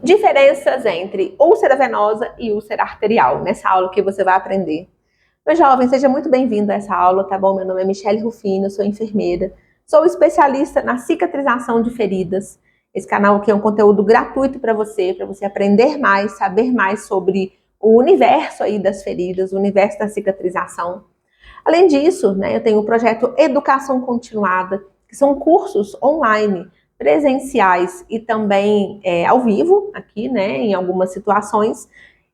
Diferenças entre úlcera venosa e úlcera arterial. Nessa aula que você vai aprender. Meu jovem, seja muito bem-vindo a essa aula, tá bom? Meu nome é Michele Rufino, sou enfermeira. Sou especialista na cicatrização de feridas. Esse canal aqui é um conteúdo gratuito para você aprender mais, saber mais sobre o universo aí das feridas, o universo da cicatrização. Além disso, eu tenho o projeto Educação Continuada, que são cursos online, presenciais e também ao vivo, aqui, em algumas situações,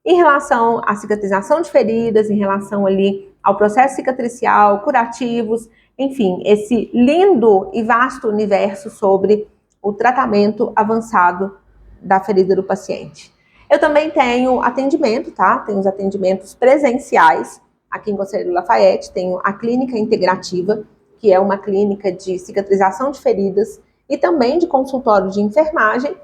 em relação à cicatrização de feridas, em relação ali ao processo cicatricial, curativos, enfim, esse lindo e vasto universo sobre o tratamento avançado da ferida do paciente. Eu também tenho atendimento, tá? Tenho os atendimentos presenciais. Aqui em Conselheiro Lafayette, tenho a Clínica Integrativa, que é uma clínica de cicatrização de feridas e também de consultório de enfermagem.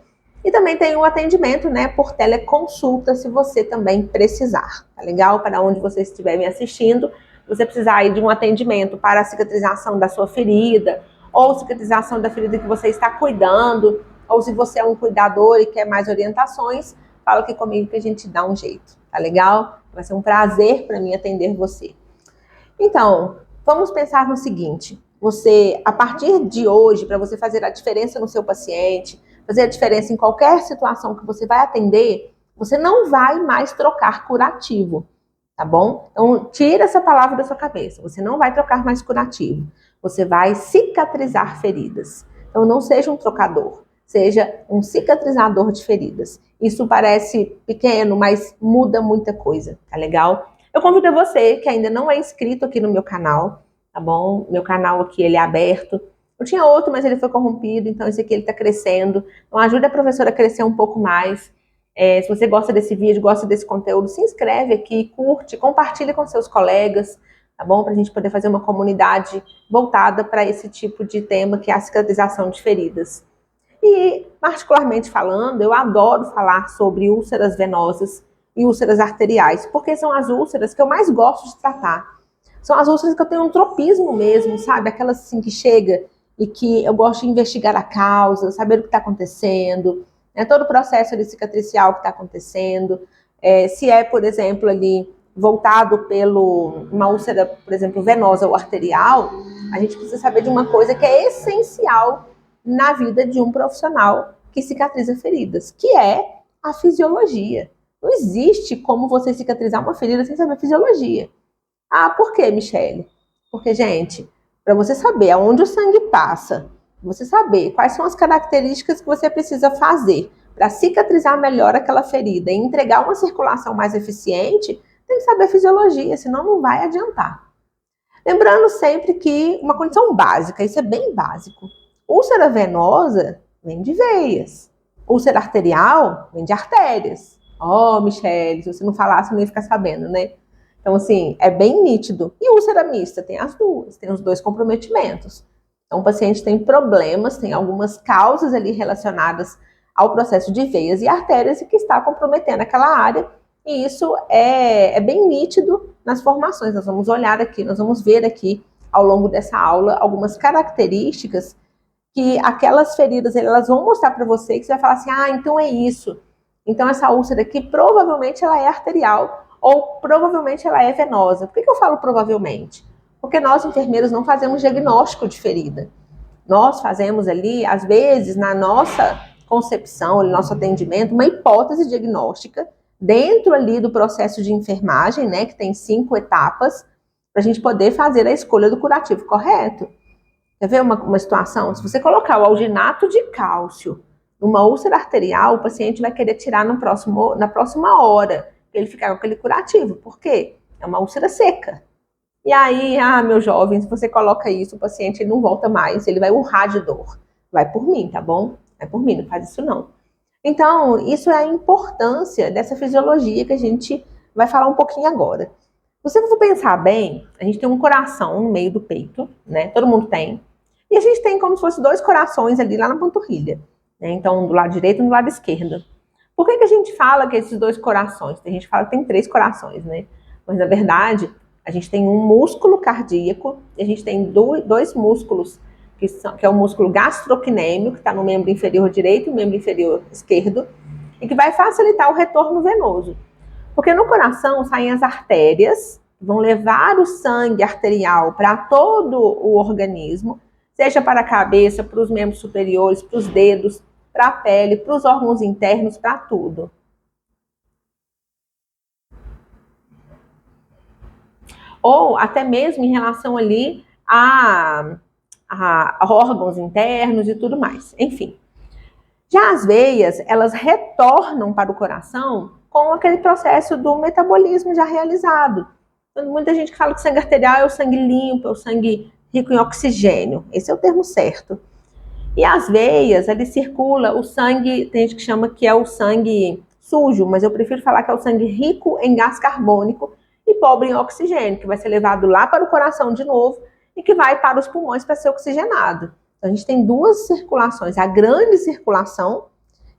E também tenho o atendimento, por teleconsulta, se você também precisar. Tá legal? Para onde você estiver me assistindo, você precisar aí de um atendimento para a cicatrização da sua ferida, ou cicatrização da ferida que você está cuidando, ou se você é um cuidador e quer mais orientações, fala aqui comigo que a gente dá um jeito. Tá legal? Vai ser um prazer para mim atender você. Então, vamos pensar no seguinte. Você, a partir de hoje, para você fazer a diferença no seu paciente, fazer a diferença em qualquer situação que você vai atender, você não vai mais trocar curativo, tá bom? Então, tira essa palavra da sua cabeça. Você não vai trocar mais curativo. Você vai cicatrizar feridas. Então, não seja um trocador. Seja um cicatrizador de feridas. Isso parece pequeno, mas muda muita coisa, tá legal? Eu convido você que ainda não é inscrito aqui no meu canal, tá bom? Meu canal aqui, ele é aberto. Eu tinha outro, mas ele foi corrompido, então esse aqui ele tá crescendo. Então ajuda a professora a crescer um pouco mais. Se você gosta desse vídeo, gosta desse conteúdo, se inscreve aqui, curte, compartilha com seus colegas, tá bom? Pra gente poder fazer uma comunidade voltada para esse tipo de tema, que é a cicatrização de feridas. E, particularmente falando, eu adoro falar sobre úlceras venosas e úlceras arteriais, porque são as úlceras que eu mais gosto de tratar. São as úlceras que eu tenho um tropismo mesmo, sabe? Aquelas assim que chega e que eu gosto de investigar a causa, saber o que está acontecendo, todo o processo ali cicatricial que está acontecendo. Se é, por exemplo, ali voltado pelo uma úlcera, por exemplo, venosa ou arterial, a gente precisa saber de uma coisa que é essencial na vida de um profissional que cicatriza feridas, que é a fisiologia. Não existe como você cicatrizar uma ferida sem saber a fisiologia. Ah, por quê, Michele? Porque, gente, para você saber aonde o sangue passa, você saber quais são as características que você precisa fazer para cicatrizar melhor aquela ferida e entregar uma circulação mais eficiente, tem que saber a fisiologia, senão não vai adiantar. Lembrando sempre que uma condição básica, isso é bem básico. Úlcera venosa vem de veias. Úlcera arterial vem de artérias. Michele, se você não falasse, eu não ia ficar sabendo, né? Então, assim, é bem nítido. E úlcera mista tem as duas, tem os dois comprometimentos. Então, o paciente tem problemas, tem algumas causas ali relacionadas ao processo de veias e artérias e que está comprometendo aquela área. E isso é bem nítido nas formações. Nós vamos olhar aqui, nós vamos ver aqui ao longo dessa aula algumas características que aquelas feridas, elas vão mostrar para você, que você vai falar assim, então é isso. Então essa úlcera aqui, provavelmente ela é arterial ou provavelmente ela é venosa. Por que eu falo provavelmente? Porque nós, enfermeiros, não fazemos diagnóstico de ferida. Nós fazemos ali, às vezes, na nossa concepção, no nosso atendimento, uma hipótese diagnóstica dentro ali do processo de enfermagem, que tem 5 etapas, para a gente poder fazer a escolha do curativo correto. Quer ver uma situação? Se você colocar o alginato de cálcio numa úlcera arterial, o paciente vai querer tirar na próxima hora, para ele ficar com aquele curativo. Por quê? É uma úlcera seca. E aí, meu jovem, se você coloca isso, o paciente ele não volta mais, ele vai urrar de dor. Vai por mim, tá bom? Vai por mim, não faz isso não. Então, isso é a importância dessa fisiologia que a gente vai falar um pouquinho agora. Se você for pensar bem, a gente tem um coração no meio do peito, Todo mundo tem. E a gente tem como se fosse 2 corações ali lá na panturrilha, Então, do lado direito e do lado esquerdo. Por que a gente fala que esses 2 corações? A gente fala que tem 3 corações, Mas, na verdade, a gente tem um músculo cardíaco e a gente tem 2 músculos, que é o músculo gastrocnêmio, que está no membro inferior direito e no membro inferior esquerdo. e que vai facilitar o retorno venoso. Porque no coração saem as artérias, vão levar o sangue arterial para todo o organismo, seja para a cabeça, para os membros superiores, para os dedos, para a pele, para os órgãos internos, para tudo. Ou até mesmo em relação ali a órgãos internos e tudo mais. Enfim. Já as veias, elas retornam para o coração com aquele processo do metabolismo já realizado. Então, muita gente que fala que o sangue arterial é o sangue limpo, é o sangue rico em oxigênio. Esse é o termo certo. E as veias, ali circula o sangue, tem gente que chama que é o sangue sujo, mas eu prefiro falar que é o sangue rico em gás carbônico e pobre em oxigênio, que vai ser levado lá para o coração de novo e que vai para os pulmões para ser oxigenado. Então, a gente tem duas circulações. A grande circulação,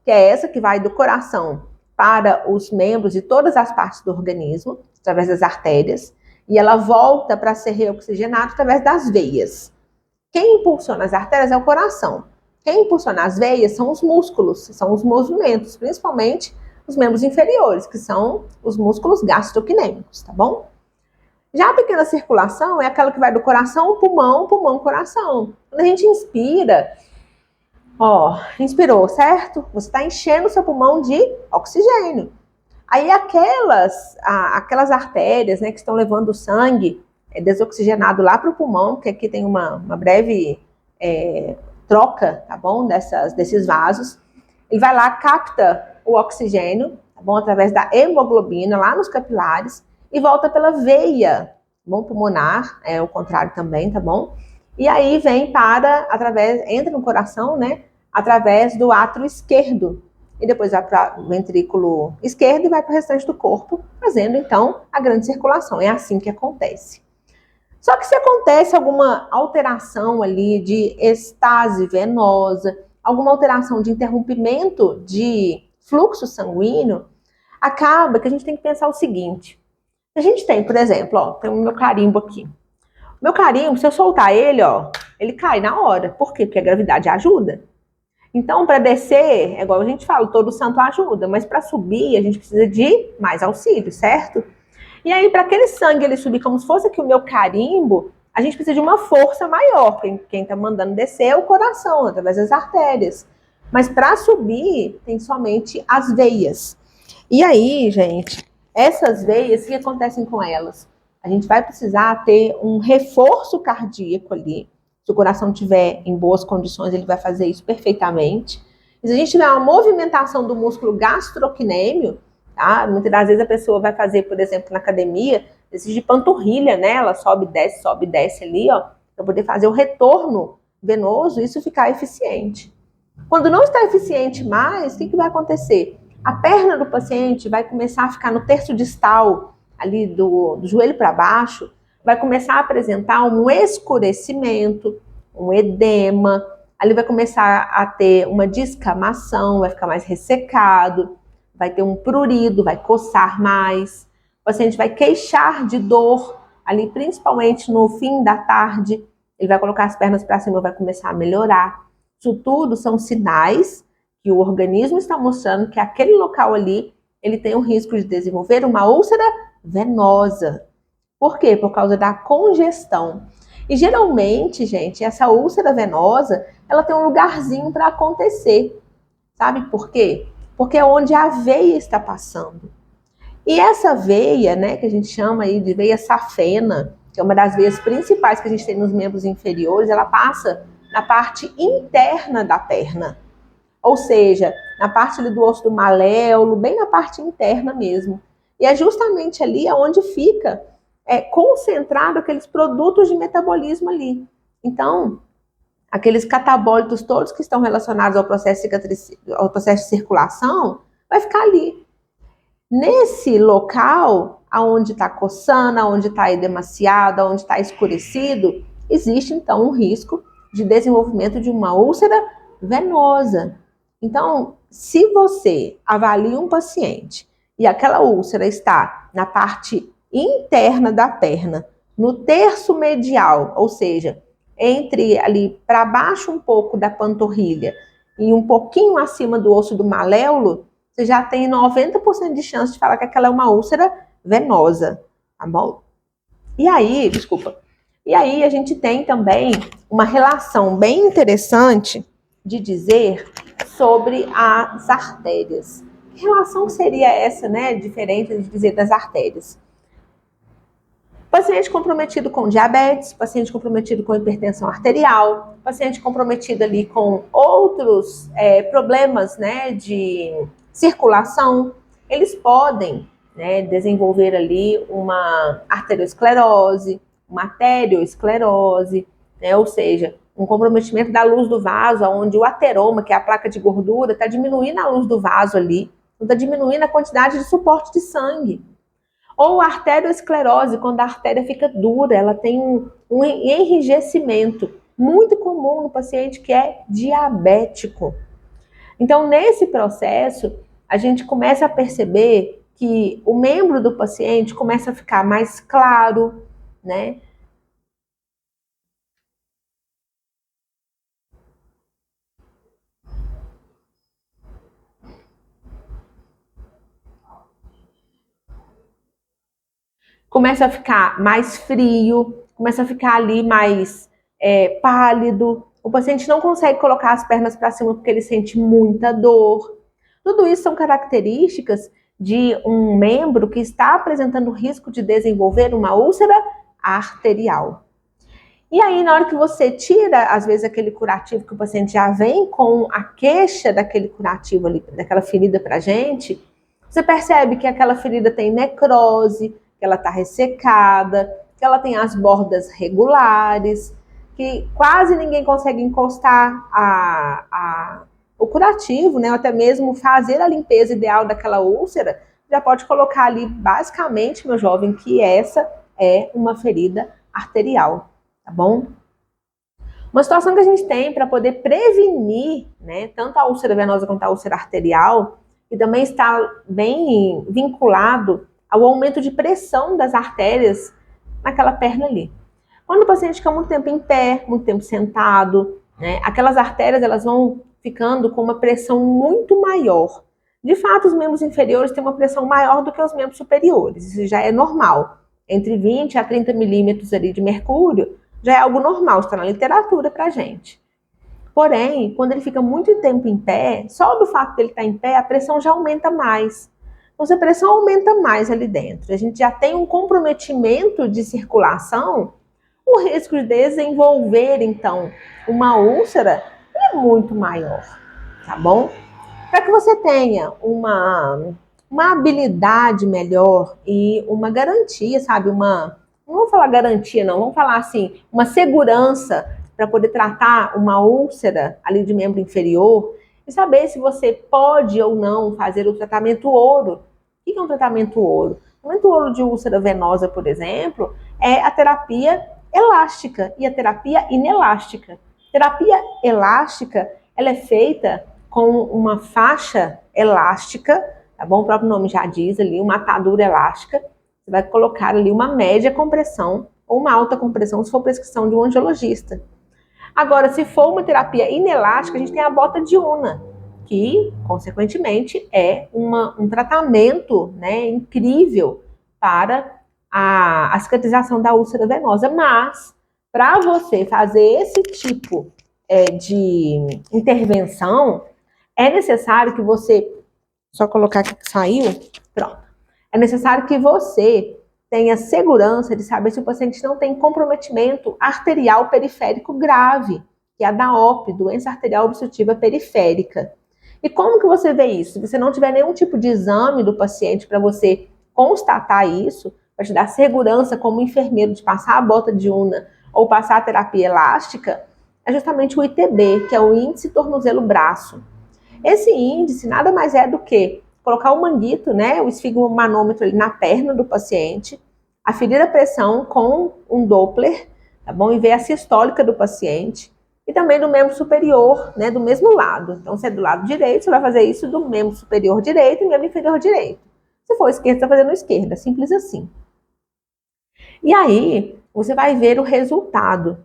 que é essa que vai do coração para os membros de todas as partes do organismo, através das artérias, e ela volta para ser reoxigenada através das veias. Quem impulsiona as artérias é o coração. Quem impulsiona as veias são os músculos, são os movimentos, principalmente os membros inferiores, que são os músculos gastrocnêmicos, tá bom? Já a pequena circulação é aquela que vai do coração ao pulmão, pulmão, coração. Quando a gente inspira, inspirou, certo? Você está enchendo o seu pulmão de oxigênio. Aí aquelas artérias, né, que estão levando o sangue desoxigenado lá para o pulmão, porque aqui tem uma breve troca, tá bom, desses vasos. Ele vai lá, capta o oxigênio, tá bom, através da hemoglobina lá nos capilares e volta pela veia, tá bom, pulmonar, o contrário também, tá bom? E aí vem entra no coração, né, através do átrio esquerdo. E depois vai para o ventrículo esquerdo e vai para o restante do corpo, fazendo, então, a grande circulação. É assim que acontece. Só que se acontece alguma alteração ali de estase venosa, alguma alteração de interrompimento de fluxo sanguíneo, acaba que a gente tem que pensar o seguinte. A gente tem, por exemplo, tem o meu carimbo aqui. O meu carimbo, se eu soltar ele, ele cai na hora. Por quê? Porque a gravidade ajuda. Então, para descer, é igual a gente fala, todo santo ajuda, mas para subir a gente precisa de mais auxílio, certo? E aí, para aquele sangue ele subir como se fosse aqui o meu carimbo, a gente precisa de uma força maior. Quem está mandando descer é o coração, através das artérias. Mas para subir, tem somente as veias. E aí, gente, essas veias, o que acontecem com elas? A gente vai precisar ter um reforço cardíaco ali. Se o coração estiver em boas condições, ele vai fazer isso perfeitamente. E se a gente tiver uma movimentação do músculo gastrocnêmio, tá? Muitas das vezes a pessoa vai fazer, por exemplo, na academia, exercício de panturrilha, né? Ela sobe e desce ali, para poder fazer o retorno venoso e isso ficar eficiente. Quando não está eficiente mais, o que vai acontecer? A perna do paciente vai começar a ficar no terço distal, ali do joelho para baixo, vai começar a apresentar um escurecimento, um edema, ali vai começar a ter uma descamação, vai ficar mais ressecado, vai ter um prurido, vai coçar mais, o paciente vai queixar de dor, ali principalmente no fim da tarde, ele vai colocar as pernas para cima, vai começar a melhorar. Isso tudo são sinais que o organismo está mostrando que aquele local ali, ele tem um risco de desenvolver uma úlcera venosa. Por quê? Por causa da congestão. E geralmente, gente, essa úlcera venosa, ela tem um lugarzinho para acontecer. Sabe por quê? Porque é onde a veia está passando. E essa veia, né, que a gente chama aí de veia safena, que é uma das veias principais que a gente tem nos membros inferiores, ela passa na parte interna da perna. Ou seja, na parte ali do osso do maléolo, bem na parte interna mesmo. E é justamente ali onde fica concentrado aqueles produtos de metabolismo ali. Então, aqueles catabólitos todos que estão relacionados ao processo de circulação, vai ficar ali. Nesse local, aonde está coçando, aonde está edemaciado, aonde está escurecido, existe então um risco de desenvolvimento de uma úlcera venosa. Então, se você avalia um paciente e aquela úlcera está na parte interna da perna, no terço medial, ou seja, entre ali para baixo um pouco da panturrilha e um pouquinho acima do osso do maléolo, você já tem 90% de chance de falar que aquela é uma úlcera venosa, tá bom? E aí a gente tem também uma relação bem interessante de dizer sobre as artérias. Que relação seria essa, né, diferente de dizer das artérias? Paciente comprometido com diabetes, paciente comprometido com hipertensão arterial, paciente comprometido ali com outros problemas, né, de circulação, eles podem, né, desenvolver ali uma arteriosclerose, uma arteriosclerose, né, ou seja, um comprometimento da luz do vaso, onde o ateroma, que é a placa de gordura, está diminuindo a luz do vaso ali, está diminuindo a quantidade de suporte de sangue. Ou arteriosclerose, quando a artéria fica dura, ela tem um enrijecimento muito comum no paciente que é diabético. Então, nesse processo, a gente começa a perceber que o membro do paciente começa a ficar mais claro, né? Começa a ficar mais frio, começa a ficar ali mais pálido. O paciente não consegue colocar as pernas para cima porque ele sente muita dor. Tudo isso são características de um membro que está apresentando risco de desenvolver uma úlcera arterial. E aí, na hora que você tira, às vezes, aquele curativo que o paciente já vem com a queixa daquele curativo ali, daquela ferida pra gente, você percebe que aquela ferida tem necrose, que ela está ressecada, que ela tem as bordas regulares, que quase ninguém consegue encostar o curativo, né? Ou até mesmo fazer a limpeza ideal daquela úlcera, já pode colocar ali, basicamente, meu jovem, que essa é uma ferida arterial. Tá bom? Uma situação que a gente tem para poder prevenir, né, tanto a úlcera venosa quanto a úlcera arterial, e também está bem vinculado ao aumento de pressão das artérias naquela perna ali. Quando o paciente fica muito tempo em pé, muito tempo sentado, né, aquelas artérias elas vão ficando com uma pressão muito maior. De fato, os membros inferiores têm uma pressão maior do que os membros superiores, isso já é normal. Entre 20 a 30 milímetros ali de mercúrio, já é algo normal, está na literatura pra gente. Porém, quando ele fica muito tempo em pé, só do fato de ele estar em pé, a pressão já aumenta mais. Então, se a pressão aumenta mais ali dentro, a gente já tem um comprometimento de circulação, o risco de desenvolver, então, uma úlcera é muito maior, tá bom? Para que você tenha uma habilidade melhor e uma garantia, sabe, não vou falar garantia não, vamos falar assim, uma segurança para poder tratar uma úlcera ali de membro inferior e saber se você pode ou não fazer o tratamento ouro. O que é um tratamento ouro? O tratamento ouro de úlcera venosa, por exemplo, é a terapia elástica e a terapia inelástica. Terapia elástica, ela é feita com uma faixa elástica, tá bom? O próprio nome já diz ali, uma atadura elástica. Você vai colocar ali uma média compressão ou uma alta compressão, se for prescrição de um angiologista. Agora, se for uma terapia inelástica, a gente tem a bota diurna, que, consequentemente, é um tratamento, né, incrível para a cicatrização da úlcera venosa. Mas, para você fazer esse tipo de intervenção, é necessário que você... Só colocar aqui que saiu. Pronto. É necessário que você tenha segurança de saber se o paciente não tem comprometimento arterial periférico grave, que é a DAOP, doença arterial obstrutiva periférica. E como que você vê isso? Se você não tiver nenhum tipo de exame do paciente para você constatar isso, para te dar segurança como enfermeiro de passar a bota diurna ou passar a terapia elástica, é justamente o ITB, que é o índice tornozelo-braço. Esse índice nada mais é do que colocar o manguito, né, o esfigmomanômetro ali na perna do paciente, aferir a pressão com um Doppler, tá bom? E ver a sistólica do paciente e também do membro superior, né, do mesmo lado. Então, se é do lado direito, você vai fazer isso do membro superior direito e membro inferior direito. Se for esquerdo, você vai fazendo esquerda, simples assim. E aí, você vai ver o resultado.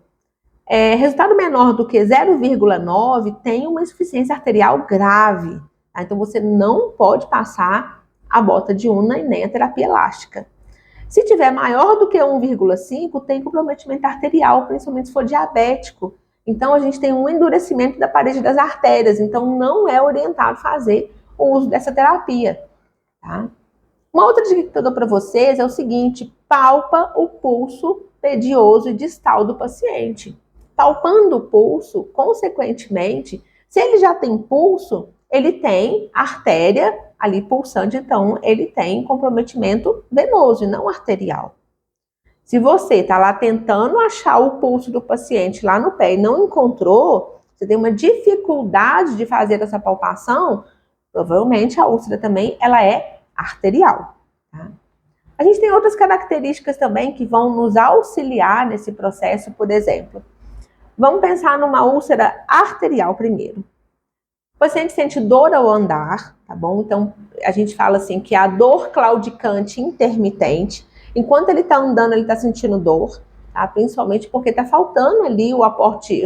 Resultado menor do que 0,9 tem uma insuficiência arterial grave, tá? Então você não pode passar a bota de Unna e nem a terapia elástica. Se tiver maior do que 1,5, tem comprometimento arterial, principalmente se for diabético. Então a gente tem um endurecimento da parede das artérias, então não é orientado fazer o uso dessa terapia, tá? Uma outra dica que eu dou para vocês é o seguinte: palpa o pulso pedioso e distal do paciente. Palpando o pulso, consequentemente, se ele já tem pulso, ele tem artéria ali pulsante, então ele tem comprometimento venoso e não arterial. Se você está lá tentando achar o pulso do paciente lá no pé e não encontrou, você tem uma dificuldade de fazer essa palpação, provavelmente a úlcera também ela é arterial. Tá? A gente tem outras características também que vão nos auxiliar nesse processo, por exemplo. Vamos pensar numa úlcera arterial primeiro. O paciente sente dor ao andar, tá bom? Então, a gente fala assim que a dor claudicante intermitente, enquanto ele está andando, ele está sentindo dor, tá? Principalmente porque está faltando ali o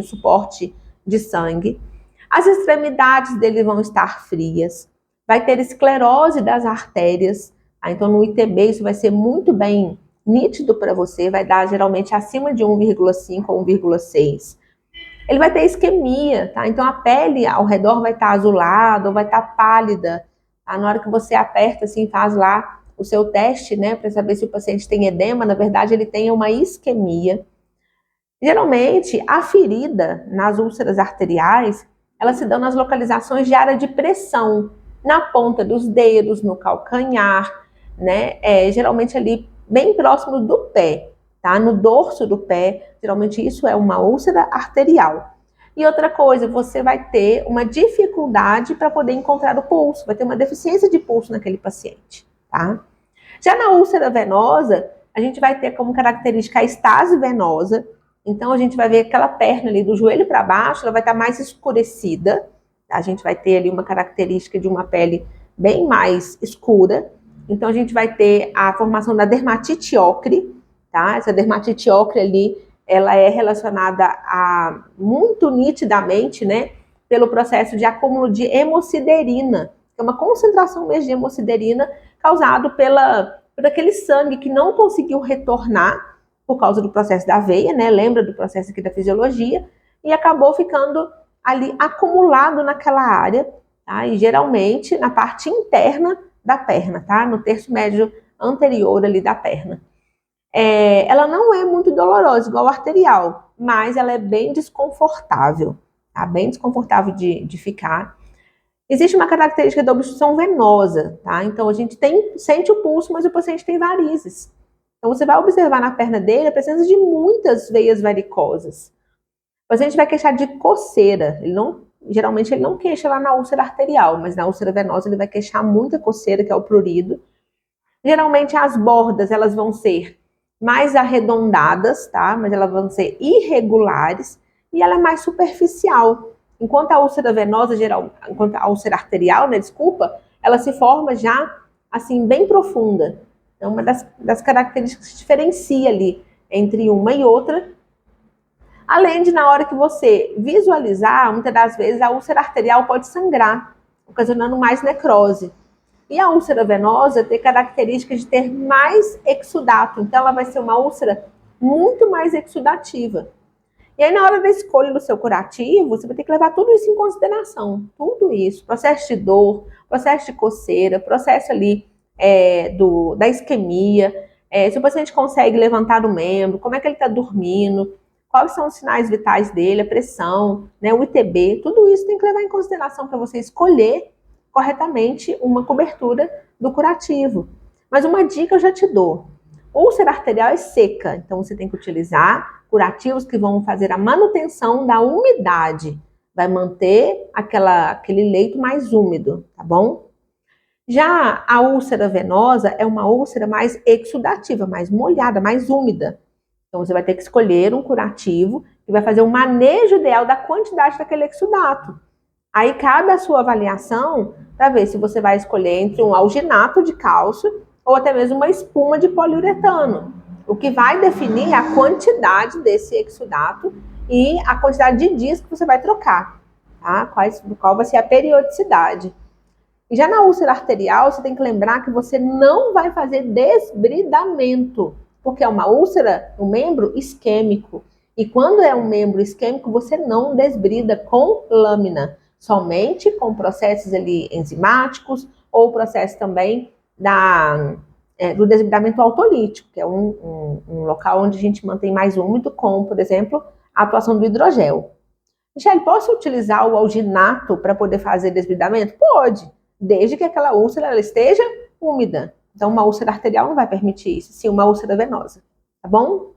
suporte de sangue. As extremidades dele vão estar frias, vai ter esclerose das artérias, tá? Então no ITB isso vai ser muito bem nítido para você, vai dar geralmente acima de 1,5 ou 1,6. Ele vai ter isquemia, tá? Então a pele ao redor vai estar azulada ou vai estar pálida, tá? Na hora que você aperta assim, faz lá o seu teste, né, para saber se o paciente tem edema, na verdade ele tem uma isquemia. Geralmente a ferida nas úlceras arteriais, elas se dão nas localizações de área de pressão, na ponta dos dedos, no calcanhar, né? Geralmente ali bem próximo do pé, tá? No dorso do pé, geralmente isso é uma úlcera arterial. E outra coisa, você vai ter uma dificuldade para poder encontrar o pulso, vai ter uma deficiência de pulso naquele paciente, tá? Já na úlcera venosa, a gente vai ter como característica a estase venosa. Então a gente vai ver aquela perna ali do joelho para baixo, ela vai estar mais escurecida. A gente vai ter ali uma característica de uma pele bem mais escura. Então a gente vai ter a formação da dermatite ocre, tá? Essa dermatite ocre ali, ela é relacionada a muito nitidamente, né, pelo processo de acúmulo de hemosiderina, que é uma concentração mesmo de hemosiderina causado por aquele sangue que não conseguiu retornar por causa do processo da veia, né? Lembra do processo aqui da fisiologia, e acabou ficando ali acumulado naquela área, tá? E geralmente na parte interna da perna, tá? No terço médio anterior ali da perna. Ela não é muito dolorosa, igual a arterial, mas ela é bem desconfortável, tá? Bem desconfortável de ficar. Existe uma característica da obstrução venosa, tá? Então a gente sente o pulso, mas o paciente tem varizes. Então você vai observar na perna dele a presença de muitas veias varicosas. O paciente vai queixar de coceira. Geralmente ele não queixa lá na úlcera arterial, mas na úlcera venosa ele vai queixar muita coceira, que é o prurido. Geralmente as bordas elas vão ser mais arredondadas, tá? Mas elas vão ser irregulares e ela é mais superficial. Enquanto a úlcera venosa, enquanto a úlcera arterial, né, ela se forma já assim bem profunda. É uma das características que se diferencia ali entre uma e outra. Além de, na hora que você visualizar, muitas das vezes a úlcera arterial pode sangrar, ocasionando mais necrose. E a úlcera venosa tem características de ter mais exudato, então ela vai ser uma úlcera muito mais exudativa. E aí, na hora da escolha do seu curativo, você vai ter que levar tudo isso em consideração. Tudo isso, processo de dor, processo de coceira, processo ali da isquemia, se o paciente consegue levantar o membro, como é que ele está dormindo, quais são os sinais vitais dele, a pressão, né, o ITB, tudo isso tem que levar em consideração para você escolher corretamente uma cobertura do curativo. Mas uma dica eu já te dou. Úlcera arterial é seca, então você tem que utilizar curativos que vão fazer a manutenção da umidade, vai manter aquele leito mais úmido, tá bom? Já a úlcera venosa é uma úlcera mais exudativa, mais molhada, mais úmida. Então você vai ter que escolher um curativo que vai fazer um manejo ideal da quantidade daquele exudato. Aí cabe a sua avaliação para ver se você vai escolher entre um alginato de cálcio ou até mesmo uma espuma de poliuretano. O que vai definir a quantidade desse exudato e a quantidade de dias que você vai trocar, tá? Qual vai ser a periodicidade. E já na úlcera arterial, você tem que lembrar que você não vai fazer desbridamento, porque é uma úlcera, um membro isquêmico. E quando é um membro isquêmico, você não desbrida com lâmina, somente com processos ali enzimáticos ou processo também do desbridamento autolítico, que é um local onde a gente mantém mais úmido, com, por exemplo, a atuação do hidrogel. Michele, posso utilizar o alginato para poder fazer desbridamento? Pode, desde que aquela úlcera ela esteja úmida. Então, uma úlcera arterial não vai permitir isso, sim uma úlcera venosa, tá bom?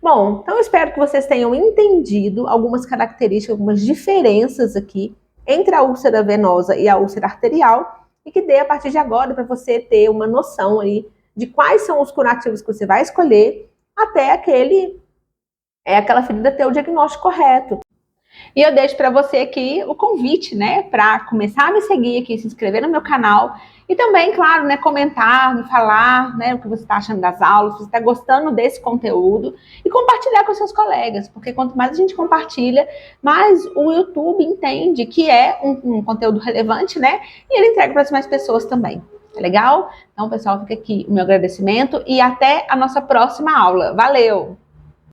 Bom, então eu espero que vocês tenham entendido algumas características, algumas diferenças aqui entre a úlcera venosa e a úlcera arterial e que dê a partir de agora para você ter uma noção aí de quais são os curativos que você vai escolher até aquela ferida ter o diagnóstico correto. E eu deixo para você aqui o convite, né, para começar a me seguir aqui, se inscrever no meu canal e também, claro, né, comentar, me falar, né, o que você está achando das aulas, se você está gostando desse conteúdo e compartilhar com seus colegas, porque quanto mais a gente compartilha, mais o YouTube entende que é um conteúdo relevante, né, e ele entrega para as mais pessoas também. É legal? Então, pessoal, fica aqui o meu agradecimento e até a nossa próxima aula. Valeu!